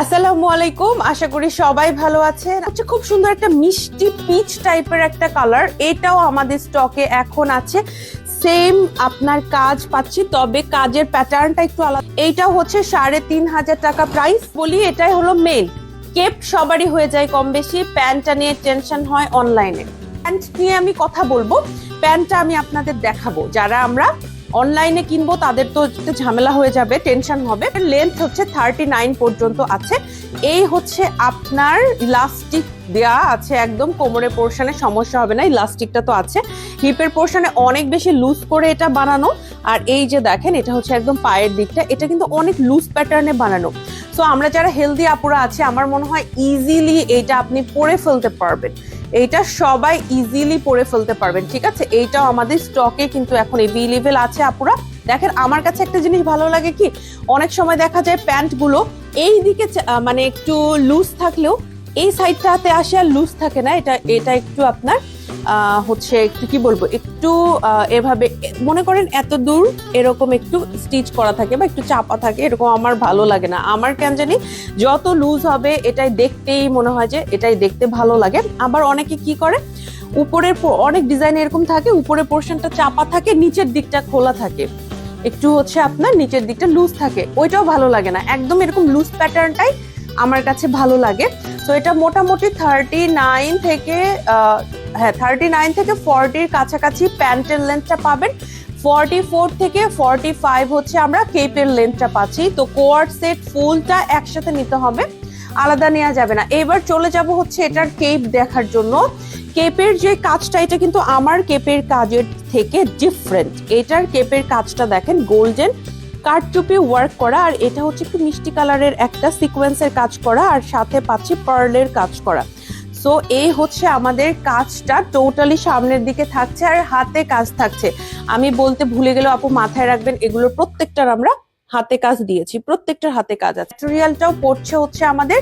আসসালামু আলাইকুম, আশা করি সবাই ভালো আছেন। হচ্ছে খুব সুন্দর একটা মিষ্টি পিচ টাইপের একটা কালার, এটাও আমাদের স্টকে এখন আছে। সেম আপনার কাজ পাচ্ছি, তবে কাজের প্যাটার্নটা একটু আলাদা। এইটাও হচ্ছে 3,500 টাকা প্রাইস। বলি এটাই হলো মেন কেপ, সবারই হয়ে যায় কম বেশি। প্যান্টটা নিয়ে টেনশন হয় অনলাইনে। প্যান্ট নিয়ে আমি কথা বলবো, প্যান্টটা আমি আপনাদের দেখাবো। যারা আমরা অনলাইনে কিনবো তাদের তো ঝামেলা হয়ে যাবে, টেনশন হবে। লেন্থ হচ্ছে 39 পর্যন্ত আছে। এই হচ্ছে আপনার ইলাস্টিক দেয়া আছে, একদম কোমরের পোর্শনে সমস্যা হবে না, ইলাস্টিকটা তো আছে। হিপের পোর্শনে অনেক বেশি লুজ করে এটা বানানো। আর এই যে দেখেন, এটা হচ্ছে একদম পায়ের দিকটা, এটা কিন্তু অনেক লুজ প্যাটার্নে বানানো। সো আমরা যারা হেলদি আপুরা আছে, আমার মনে হয় ইজিলি এটা আপনি পরে ফেলতে পারবেন। এইটা সবাই ইজিলি পরে ফেলতে পারবেন, ঠিক আছে। এইটাও আমাদের স্টকে কিন্তু এখন এভেলেবেল আছে আপুরা। দেখেন, আমার কাছে একটা জিনিস ভালো লাগে কি, অনেক সময় দেখা যায় প্যান্ট গুলো এই দিকে মানে একটু লুজ থাকলেও এই সাইডটাতে আসে আর লুজ থাকে না। এটা একটু আপনার হচ্ছে একটু কি বলবো, একটু এভাবে মনে করেন এত দূর এরকম একটু স্টিচ করা থাকে বা একটু চাপা থাকে, এরকম আমার ভালো লাগে না। আমার কেন জানি যত লুজ হবে এটাই দেখতেই মনে হয় যে এটাই দেখতে ভালো লাগে। আবার অনেকে কি করে, উপরের অনেক ডিজাইন এরকম থাকে, উপরের পোর্শনটা চাপা থাকে, নিচের দিকটা খোলা থাকে, একটু হচ্ছে আপনার নিচের দিকটা লুজ থাকে, ওইটাও ভালো লাগে না। একদম এরকম লুজ প্যাটার্নটাই আমার কাছে ভালো লাগে। তো এটা মোটামুটি 39 থেকে 40-র কাছাকাছি প্যান্টের লেন্থটা পাবেন। 44 থেকে 45 হচ্ছে আমরা কেপের লেন্থটা পাচ্ছি। তো কোয়ার্ড সেট ফুলটা একসাথে নিতে হবে, আলাদা নেওয়া যাবে না। এবার চলে যাব হচ্ছে এটার কেপ দেখার জন্য। কেপের যে কাজটা, এটা কিন্তু আমার কেপের কাজের থেকে ডিফারেন্ট। এটার কেপের কাজটা দেখেন, গোল্ডেন কারচুপি ওয়ার্ক করা, আর এটা হচ্ছে একটু মিষ্টি কালারের একটা সিকোয়েন্সের কাজ করা, আর সাথে পাচ্ছি পার্লের কাজ করা। সো এই হচ্ছে আমাদের কাজটা টোটালি সামনের দিকে থাকছে, আর হাতে কাজ থাকছে। আমি বলতে ভুলে গেলেও আপু মাথায় রাখবেন, এগুলোর প্রত্যেকটার আমরা হাতে কাজ দিয়েছি, প্রত্যেকটার হাতে কাজ আছে। ম্যাটেরিয়ালটাও পড়ছে হচ্ছে আমাদের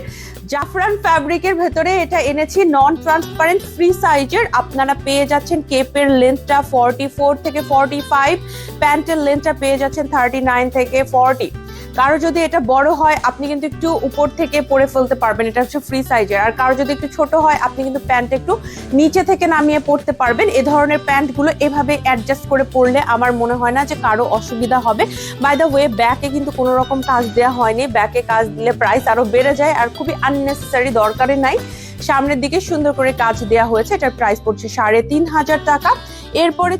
জাফরান ফ্যাব্রিকের ভেতরে। এটা এনেছি নন ট্রান্সপারেন্ট ফ্রি সাইজের। আপনারা পেয়ে যাচ্ছেন কেপের লেন্থটা 44 থেকে 45, প্যান্টের লেন্থটা পেয়ে যাচ্ছেন 39 থেকে 40। কারো যদি এটা বড় হয় আপনি কিন্তু একটু উপর থেকে পরে ফেলতে পারবেন, এটা হচ্ছে ফ্রি সাইজের। আর কারো যদি একটু ছোট হয় আপনি কিন্তু প্যান্ট একটু নিচে থেকে নামিয়ে পড়তে পারবেন। এ ধরনের প্যান্টগুলো এভাবে অ্যাডজাস্ট করে পরলে আমার মনে হয় না যে কারো অসুবিধা হবে। বাই দ্য ওয়ে, ব্যাকে কিন্তু কোনো রকম কাজ দেওয়া হয়নি। ব্যাকে কাজ দিলে প্রাইস আরো বেড়ে যায়, আর খুবই আননেসেসারি, দরকারই নাই। সামনের দিকে সুন্দর করে কাজ দেওয়া হয়েছে। এটার প্রাইস পড়ছে 3,500 টাকা। এরপরে